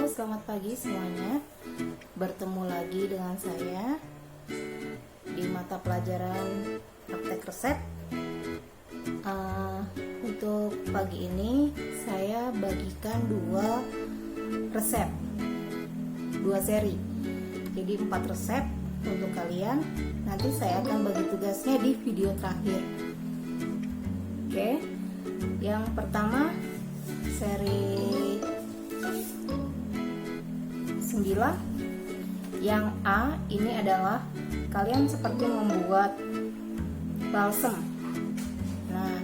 selamat pagi semuanya. Bertemu lagi dengan saya di mata pelajaran praktek resep. Untuk pagi ini saya bagikan dua resep, dua seri. Jadi 4 resep untuk kalian. Nanti saya akan bagi tugasnya di video terakhir. Oke, yang pertama seri 9. Yang A ini adalah kalian seperti membuat balsem. Nah,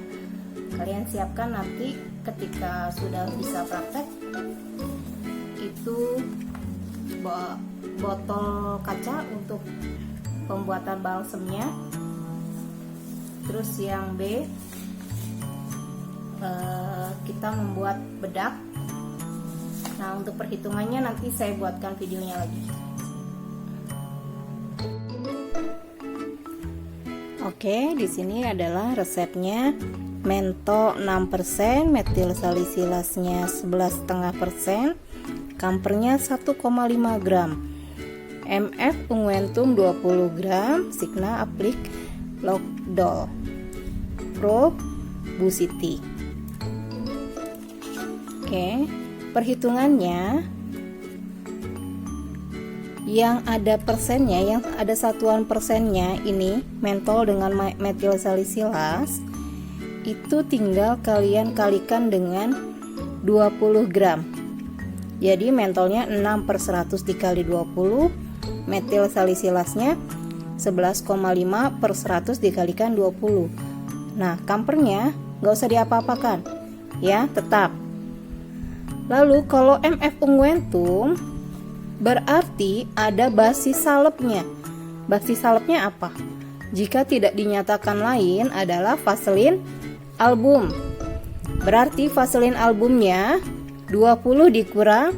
kalian siapkan nanti ketika sudah bisa praktek itu botol kaca untuk pembuatan balsemnya. Terus yang B kita membuat bedak. Nah, untuk perhitungannya nanti saya buatkan videonya lagi. Oke, di sini adalah resepnya. Mentol 6%, metil salisilasnya 11,5%, kampernya 1,5 gram, MF unguentum 20 gram, Signa aplik Lockdoll Pro Busiti. Oke, perhitungannya yang ada persennya, yang ada satuan persennya ini mentol dengan metil salisilas itu tinggal kalian kalikan dengan 20 gram. Jadi mentolnya 6/100 dikali 20, metil salisilasnya 11,5/100 dikalikan 20. Nah, kampernya nggak usah diapa-apakan ya, tetap. Lalu kalau MF unguentum berarti ada basis salepnya. Basis salepnya apa? Jika tidak dinyatakan lain adalah vaselin album. Berarti vaselin albumnya 20 dikurang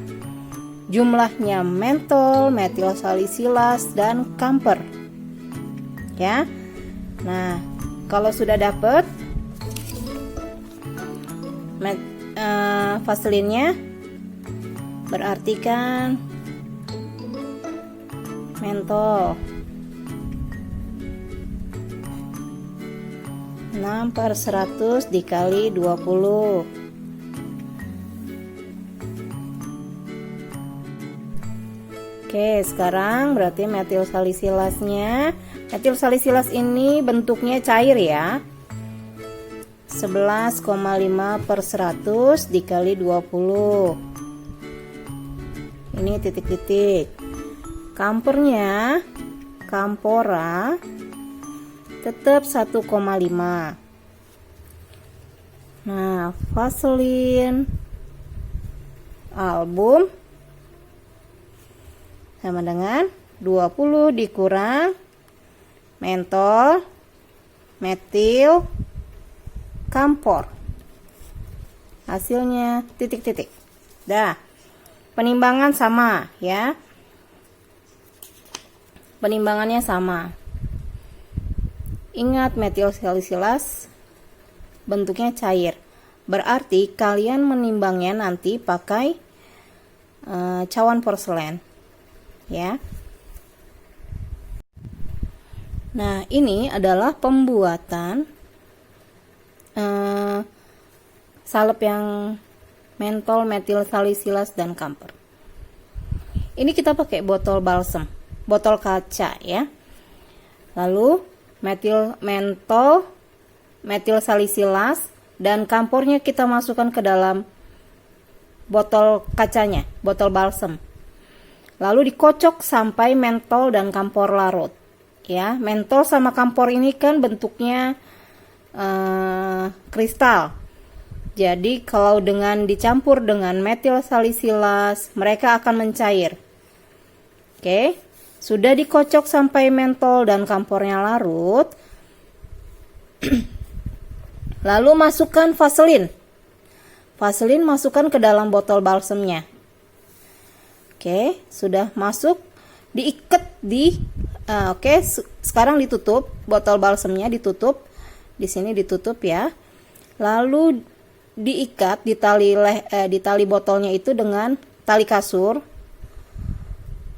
jumlahnya mentol, metil salisilas dan kamper. Ya. Nah, kalau sudah dapat vaselinnya berarti kan mentol 6/100 dikali 20. Oke, sekarang berarti metil salisilasnya, metil salisilas ini bentuknya cair ya, 11,5/100 dikali 20. Ini titik-titik. Kampernya, kampora tetap 1,5. Nah, vaselin album sama dengan 20 dikurang mentol, metil, kampor. Hasilnya titik-titik. Dah. Penimbangan sama ya. Penimbangannya sama. Ingat, metil salisilas bentuknya cair. Berarti kalian menimbangnya nanti pakai cawan porselen ya. Nah, ini adalah pembuatan salep yang mentol, metil salisilas dan kamper. Ini kita pakai botol balsem, botol kaca ya. Lalu mentol, metil salisilas dan kampornya kita masukkan ke dalam botol kacanya, botol balsem. Lalu dikocok sampai mentol dan kampor larut. Ya, mentol sama kampor ini kan bentuknya kristal. Jadi kalau dengan dicampur dengan metil salisilas, mereka akan mencair. Oke, sudah dikocok sampai mentol dan kampornya larut. Lalu masukkan vaselin. Vaselin masukkan ke dalam botol balsemnya. Oke, sudah masuk, diikat di oke, sekarang ditutup, botol balsemnya ditutup. Di sini ditutup ya. Lalu diikat di tali botolnya itu dengan tali kasur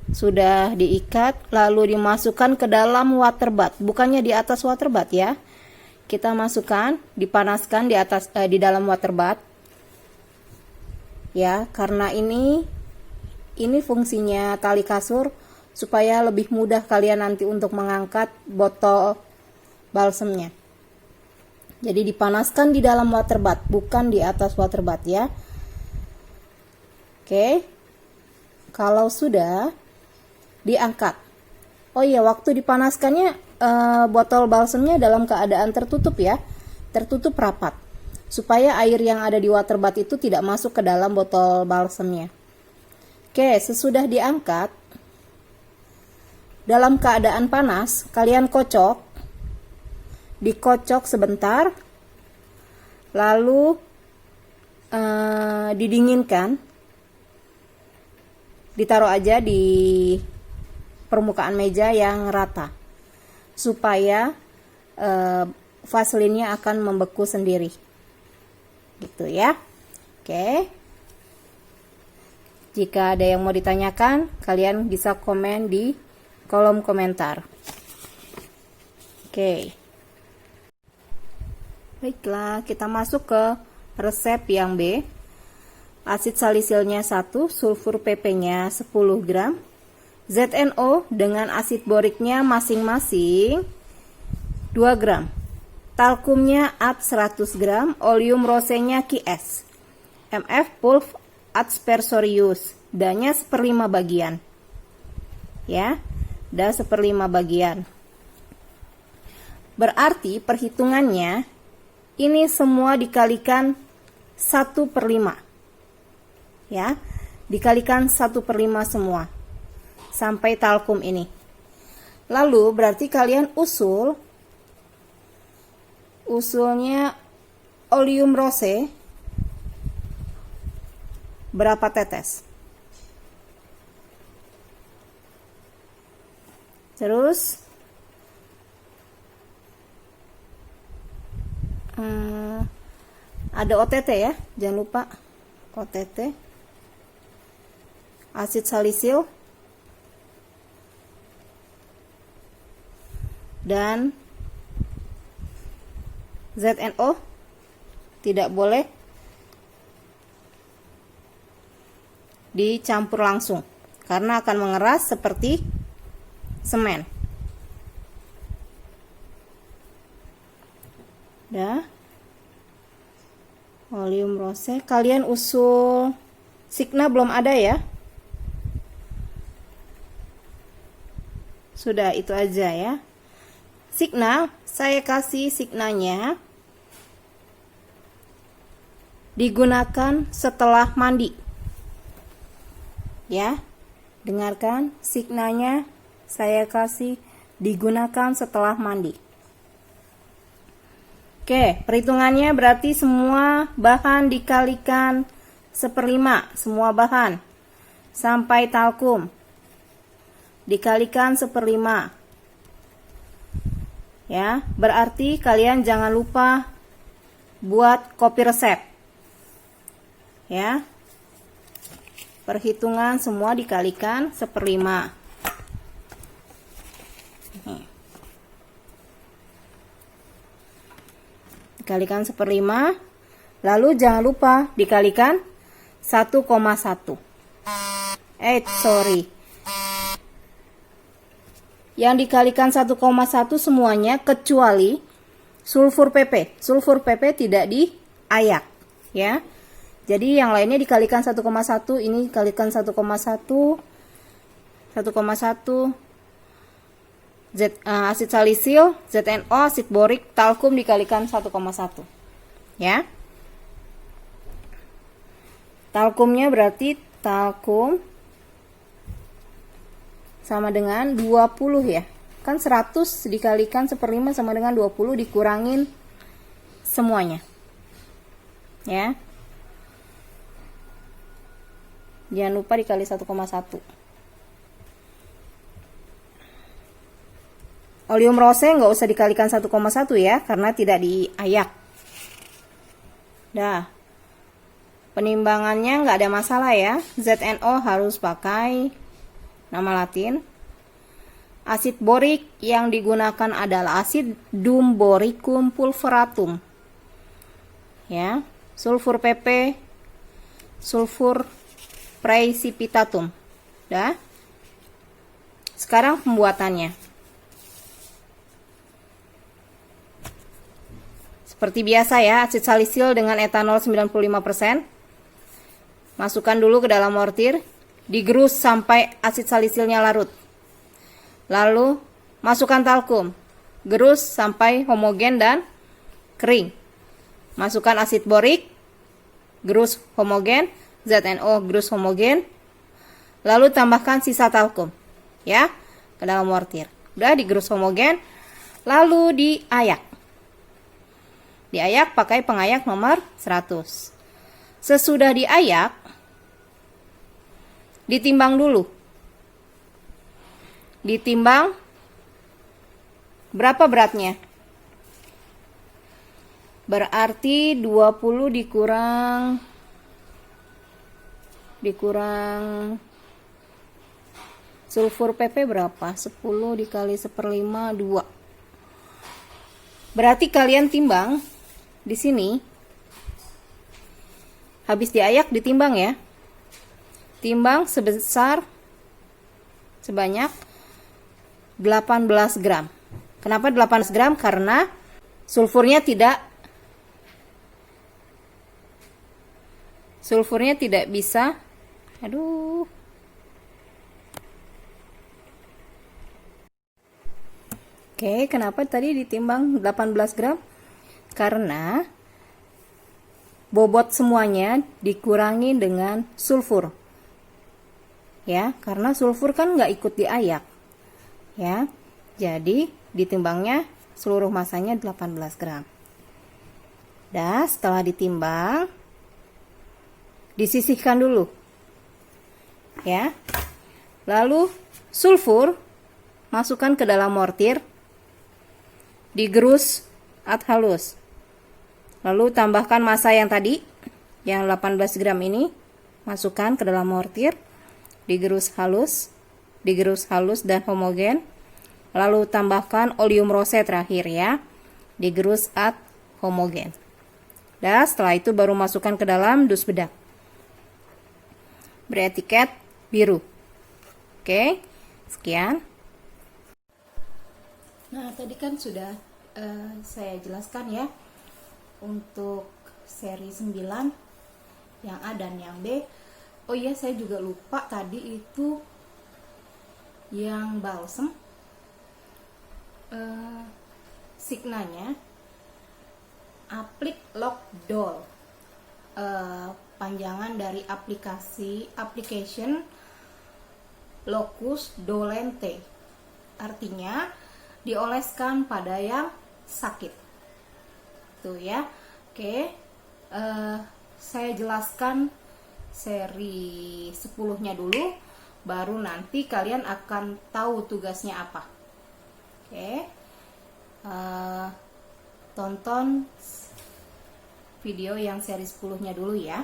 sudah diikat, lalu dimasukkan ke dalam water bath, bukannya di atas water bath ya. Kita masukkan, dipanaskan di dalam water bath. Ya, karena ini fungsinya tali kasur supaya lebih mudah kalian nanti untuk mengangkat botol balsemnya. Jadi dipanaskan di dalam water bath, bukan di atas water bath ya. Oke. Kalau sudah diangkat. Oh iya, waktu dipanaskannya botol balsemnya dalam keadaan tertutup ya. Tertutup rapat. Supaya air yang ada di water bath itu tidak masuk ke dalam botol balsemnya. Oke, sesudah diangkat, dalam keadaan panas, kalian kocok. Dikocok sebentar. Lalu didinginkan. Ditaruh aja di permukaan meja yang rata supaya vaselinnya akan membeku sendiri gitu ya. Oke, jika ada yang mau ditanyakan kalian bisa komen di kolom komentar. Oke, baiklah, kita masuk ke resep yang B. Asid salisilnya 1, sulfur PP-nya 10 gram, ZNO dengan asid boriknya masing-masing 2 gram, talkumnya AD 100 gram, oleum rosenya QS, MF pulp aspersorius, danya 1/5 bagian. Ya, da 1/5 bagian. Berarti perhitungannya ini semua dikalikan 1/5. Ya, dikalikan 1/5 semua sampai talkum ini. Lalu berarti kalian usulnya oleum rose berapa tetes. Terus ada OTT ya, jangan lupa OTT, asid salisil, dan ZNO tidak boleh dicampur langsung karena akan mengeras seperti semen. Dah, oleum rose. Kalian usul Signa belum ada ya? Sudah, itu aja ya. Signa, saya kasih signanya digunakan setelah mandi. Ya, dengarkan, signanya saya kasih digunakan setelah mandi. Oke, perhitungannya berarti semua bahan dikalikan 1/5, semua bahan sampai talkum dikalikan 1/5. Ya, berarti kalian jangan lupa buat kopi resep. Ya, perhitungan semua dikalikan 1/5. Dikalikan 1/5, lalu jangan lupa dikalikan 1,1. Sorry. Yang dikalikan 1,1 semuanya kecuali sulfur PP. Sulfur PP tidak diayak, ya. Jadi yang lainnya dikalikan 1,1, ini dikalikan 1,1, 1,1. Asid salisil, ZNO, asid borik, talkum dikalikan 1,1. Ya. Talkumnya berarti talkum sama dengan 20 ya. Kan 100 dikalikan 1/5 sama dengan 20 dikurangin semuanya. Ya. Jangan lupa dikali 1,1. Oleum rose nggak usah dikalikan 1,1 ya, karena tidak diayak. Dah. Penimbangannya nggak ada masalah ya. ZNO harus pakai nama Latin. Asid borik yang digunakan adalah asid dumboricum pulveratum. Ya, sulfur PP, sulfur precipitatum. Dah. Sekarang pembuatannya. Seperti biasa ya, asid salisil dengan etanol 95%. Masukkan dulu ke dalam mortir, digerus sampai asid salisilnya larut. Lalu masukkan talkum, gerus sampai homogen dan kering. Masukkan asid borik, gerus homogen, ZNO gerus homogen. Lalu tambahkan sisa talkum ya ke dalam mortir. Udah digerus homogen, lalu diayak. Diayak pakai pengayak nomor 100. Sesudah diayak, ditimbang dulu. Ditimbang berapa beratnya? Berarti 20 dikurang sulfur PP berapa? 10 dikali 1/5, 2. Berarti kalian timbang di sini. Habis diayak ditimbang ya. Timbang sebanyak 18 gram. Kenapa 18 gram? Karena sulfurnya tidak bisa. Oke, kenapa tadi ditimbang 18 gram? Karena bobot semuanya dikurangi dengan sulfur. Ya, karena sulfur kan nggak ikut diayak. Ya, jadi ditimbangnya seluruh masanya 18 gram. Dah, setelah ditimbang, disisihkan dulu. Ya. Lalu sulfur masukkan ke dalam mortir, digerus ad halus. Lalu tambahkan massa yang tadi, yang 18 gram ini, masukkan ke dalam mortir, digerus halus dan homogen. Lalu tambahkan oleum rose terakhir ya, digerus ad homogen. Dan setelah itu baru masukkan ke dalam dus bedak. Beretiket biru. Oke, sekian. Nah, tadi kan sudah saya jelaskan ya untuk seri 9 yang A dan yang B. Oh iya, saya juga lupa tadi itu yang balsem, signanya Applic Lock Dol, panjangan dari application locus dolente, artinya dioleskan pada yang sakit. Tuh ya. Oke, saya jelaskan seri 10-nya dulu, baru nanti kalian akan tahu tugasnya apa. Oke, tonton video yang seri 10-nya dulu ya.